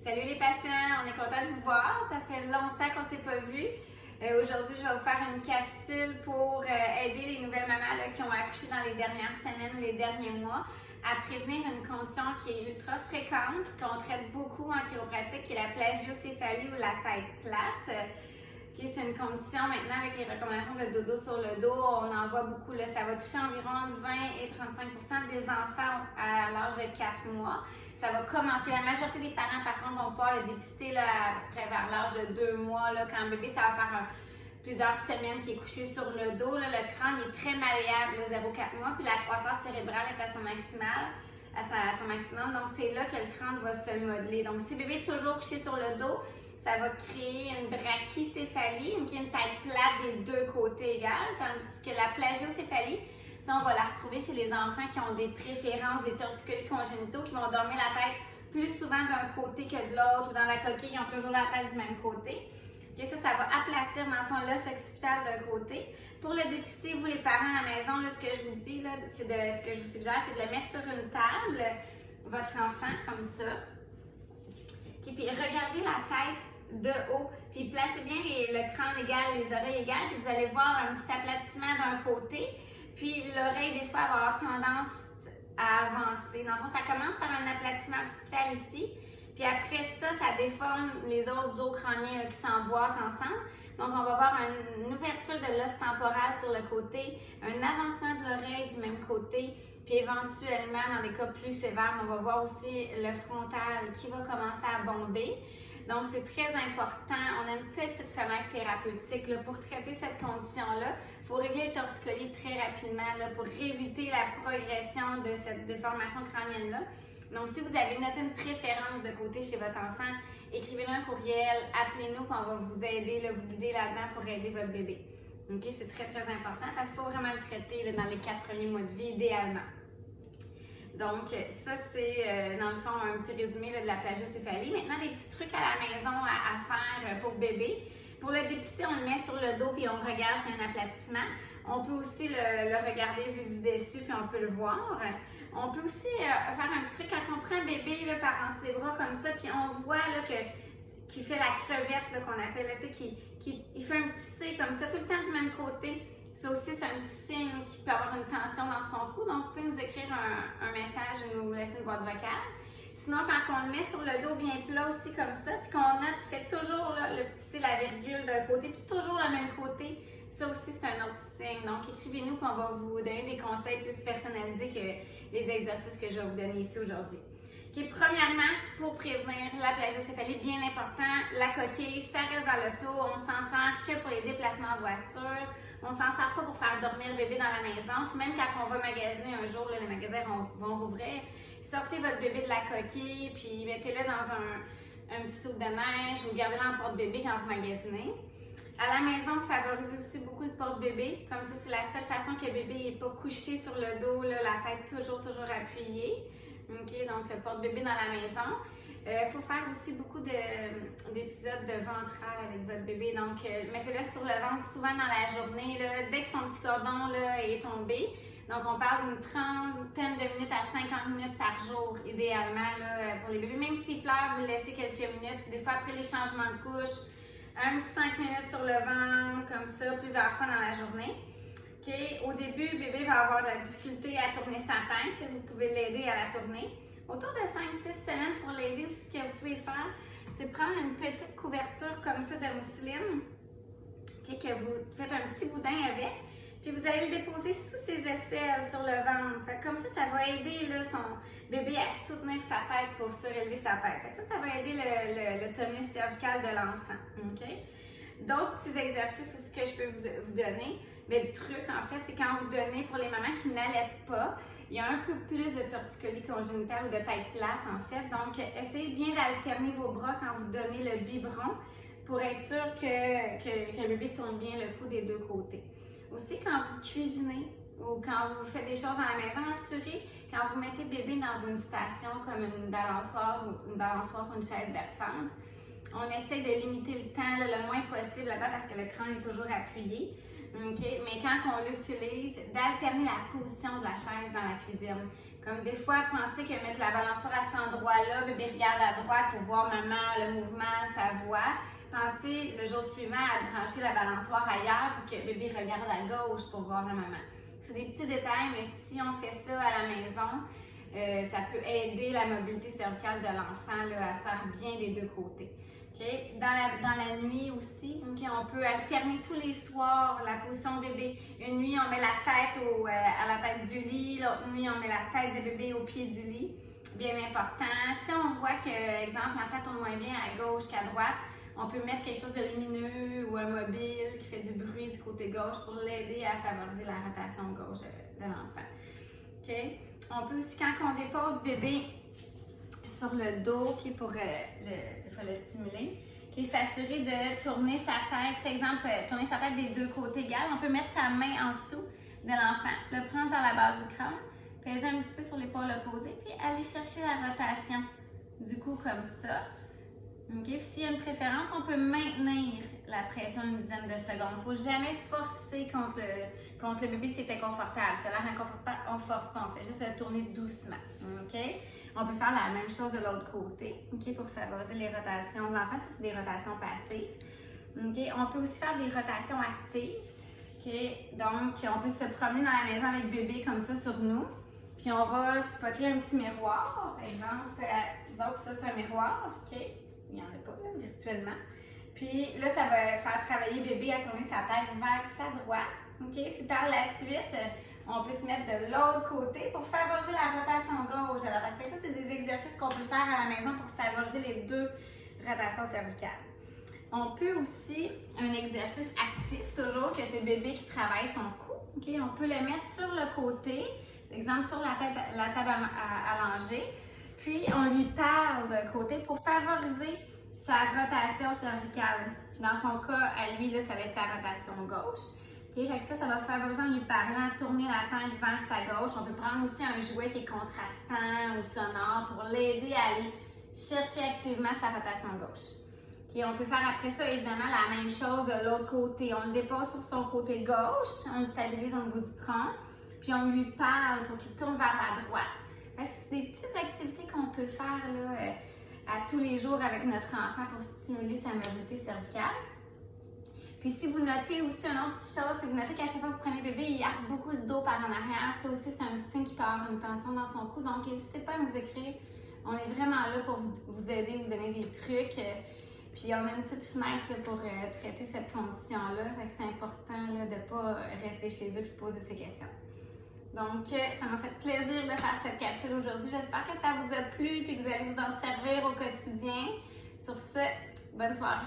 Salut les patients, on est content de vous voir. Ça fait longtemps qu'on ne s'est pas vu. Aujourd'hui, je vais vous faire une capsule pour aider les nouvelles mamans là, qui ont accouché dans les dernières semaines ou les derniers mois à prévenir une condition qui est ultra fréquente, qu'on traite beaucoup en chiropratique, qui est la plagiocéphalie ou la tête plate. C'est une condition maintenant avec les recommandations de dodo sur le dos, on en voit beaucoup. Là, ça va toucher environ 20 et 35% des enfants à l'âge de 4 mois. Ça va commencer. La majorité des parents, par contre, vont pouvoir le dépister là, à peu près vers l'âge de 2 mois. Là, quand le bébé, ça va faire plusieurs semaines qu'il est couché sur le dos. Là, le crâne est très malléable, 0,4 mois, puis la croissance cérébrale est à son maximal. À son maximum. Donc, c'est là que le crâne va se modeler. Donc, si le bébé est toujours couché sur le dos, ça va créer une brachycéphalie, qui est une tête plate des deux côtés égales, tandis que la plagiocéphalie, ça, on va la retrouver chez les enfants qui ont des préférences, des torticolis congénitaux, qui vont dormir la tête plus souvent d'un côté que de l'autre, ou dans la coquille, ils ont toujours la tête du même côté. Okay, ça va aplatir, dans le fond, l'os occipital d'un côté. Pour le dépister, vous les parents à la maison, là, ce que je vous dis, là, ce que je vous suggère, c'est de le mettre sur une table, votre enfant, comme ça. Okay, puis regardez la tête de haut, puis placez bien le crâne égal, les oreilles égales, puis vous allez voir un petit aplatissement d'un côté, puis l'oreille, des fois, va avoir tendance à avancer. Dans le fond, ça commence par un aplatissement occipital ici, puis après ça, ça déforme les autres os crâniens là, qui s'emboîtent ensemble. Donc, on va voir une ouverture de l'os temporal sur le côté, un avancement de l'oreille du même côté, puis éventuellement, dans des cas plus sévères, on va voir aussi le frontal qui va commencer à bomber. Donc, c'est très important. On a une petite fenêtre thérapeutique là, pour traiter cette condition-là. Il faut régler le torticolis très rapidement là, pour éviter la progression de cette déformation crânienne-là. Donc, si vous avez une préférence de côté chez votre enfant, écrivez-nous un courriel, appelez-nous, puis on va vous aider, là, vous guider là-dedans pour aider votre bébé. Okay? C'est très, très important parce qu'il faut vraiment le traiter là, dans les 4 premiers mois de vie, idéalement. Donc, ça, c'est dans le fond un petit résumé là, de la plagiocéphalie. Maintenant, des petits trucs à la maison à faire pour bébé. Pour le dépister, on le met sur le dos puis on regarde s'il y a un aplatissement. On peut aussi le regarder vu du dessus puis on peut le voir. On peut aussi faire un petit truc quand on prend un bébé là, par en dessous des bras comme ça puis on voit là, qu'il fait la crevette qu'on appelle, là, il fait un petit C comme ça tout le temps du même côté. Ça aussi, c'est un petit signe qui peut avoir une tension dans son cou. Donc, vous pouvez nous écrire un message ou nous laisser une boîte vocale. Sinon, quand on le met sur le dos bien plat aussi comme ça, puis qu'on note, fait toujours là, le petit C, la virgule d'un côté, puis toujours le même côté, ça aussi, c'est un autre signe. Donc, écrivez-nous, puis on va vous donner des conseils plus personnalisés que les exercices que je vais vous donner ici aujourd'hui. Okay, premièrement, pour prévenir la plagiocéphalie, bien important, la coquille, ça reste dans l'auto, on s'en sert que pour les déplacements en voiture, on s'en sert pas pour faire dormir le bébé dans la maison, puis même quand on va magasiner un jour, là, les magasins vont rouvrir, sortez votre bébé de la coquille, puis mettez-le dans un petit soupe de neige ou gardez-le en porte-bébé quand vous magasinez. À la maison, favorisez aussi beaucoup le porte-bébé, comme ça c'est la seule façon que le bébé n'est pas couché sur le dos, là, la tête toujours appuyée. Okay, donc, le porte-bébé dans la maison. Il faut faire aussi beaucoup d'épisodes de ventral avec votre bébé. Donc, mettez-le sur le ventre souvent dans la journée, là, dès que son petit cordon là, est tombé. Donc, on parle d'une trentaine de minutes à 50 minutes par jour, idéalement, là, pour les bébés. Même s'ils pleurent, vous le laissez quelques minutes. Des fois, après les changements de couche, un petit 5 minutes sur le ventre, comme ça, plusieurs fois dans la journée. Okay. Au début, le bébé va avoir de la difficulté à tourner sa tête. Vous pouvez l'aider à la tourner. Autour de 5-6 semaines pour l'aider, aussi, ce que vous pouvez faire, c'est prendre une petite couverture comme ça de mousseline, okay, que vous faites un petit boudin avec, puis vous allez le déposer sous ses aisselles sur le ventre. Fait, comme ça va aider là, son bébé à soutenir sa tête pour surélever sa tête. Fait, ça va aider le tonus cervical de l'enfant. Okay? D'autres petits exercices aussi que je peux vous donner, mais le truc en fait, c'est quand vous donnez pour les mamans qui n'allaitent pas, il y a un peu plus de torticolis congénitale ou de tête plate en fait. Donc, essayez bien d'alterner vos bras quand vous donnez le biberon pour être sûr que le bébé tourne bien le cou des deux côtés. Aussi, quand vous cuisinez ou quand vous faites des choses dans la maison, assurez quand vous mettez bébé dans une station comme une balançoire ou une chaise berçante, on essaie de limiter le temps là, le moins possible là-dedans parce que le crâne est toujours appuyé. Okay? Mais quand on l'utilise, d'alterner la position de la chaise dans la cuisine. Comme des fois, pensez que mettre la balançoire à cet endroit-là, bébé regarde à droite pour voir maman, le mouvement, sa voix. Pensez le jour suivant à brancher la balançoire ailleurs pour que bébé regarde à gauche pour voir la maman. C'est des petits détails, mais si on fait ça à la maison, ça peut aider la mobilité cervicale de l'enfant à se faire bien des deux côtés. Okay? Dans la nuit aussi, okay, on peut alterner tous les soirs la position de bébé. Une nuit, on met la tête à la tête du lit, l'autre nuit, on met la tête de bébé au pied du lit. Bien important. Si on voit que, exemple, l'enfant tourne moins bien à gauche qu'à droite, on peut mettre quelque chose de lumineux ou un mobile qui fait du bruit du côté gauche pour l'aider à favoriser la rotation gauche de l'enfant. Okay? On peut aussi, quand on dépose bébé sur le dos pour le stimuler, s'assurer de tourner sa tête, par exemple, tourner sa tête des deux côtés égales. On peut mettre sa main en dessous de l'enfant, le prendre par la base du crâne, peser un petit peu sur l'épaule opposée, puis aller chercher la rotation du cou comme ça. Okay? Puis s'il y a une préférence, on peut maintenir la pression une dizaine de secondes. Il ne faut jamais forcer contre le bébé si c'est inconfortable. Si ça a l'air inconfortable, on ne force pas, on fait juste le tourner doucement. Okay? On peut faire la même chose de l'autre côté, okay, pour favoriser les rotations de l'enfant. Ça, c'est des rotations passives. Okay? On peut aussi faire des rotations actives. Okay? Donc, on peut se promener dans la maison avec bébé comme ça sur nous. Puis on va spotter un petit miroir. Par exemple, disons que ça, c'est un miroir. Okay? Il n'y en a pas, là, virtuellement. Puis là, ça va faire travailler bébé à tourner sa tête vers sa droite. Okay? Puis par la suite, on peut se mettre de l'autre côté pour favoriser la rotation gauche de la tête. Ça, c'est des exercices qu'on peut faire à la maison pour favoriser les deux rotations cervicales. On peut aussi, un exercice actif toujours, que c'est le bébé qui travaille son cou. Okay? On peut le mettre sur le côté, par exemple sur la table allongée. Puis, on lui parle de côté pour favoriser sa rotation cervicale. Dans son cas, à lui, là, ça va être sa rotation gauche. Okay? Fait que ça va favoriser en lui parlant, tourner la tête vers sa gauche. On peut prendre aussi un jouet qui est contrastant ou sonore pour l'aider à aller chercher activement sa rotation gauche. Okay? On peut faire après ça, évidemment, la même chose de l'autre côté. On le dépose sur son côté gauche, on le stabilise au niveau du tronc, puis on lui parle pour qu'il tourne vers la droite. C'est des petites activités qu'on peut faire là, à tous les jours avec notre enfant pour stimuler sa mobilité cervicale. Puis si vous notez aussi une autre petite chose, si vous notez qu'à chaque fois que vous prenez bébé, il y a beaucoup de dos par en arrière, ça aussi c'est un petit signe qu'il peut avoir une tension dans son cou. Donc n'hésitez pas à nous écrire. On est vraiment là pour vous aider, vous donner des trucs. Puis on a une petite fenêtre là, pour traiter cette condition-là. Fait que c'est important là, de ne pas rester chez eux et de poser ces questions. Donc, ça m'a fait plaisir de faire cette capsule aujourd'hui. J'espère que ça vous a plu et que vous allez vous en servir au quotidien. Sur ce, bonne soirée.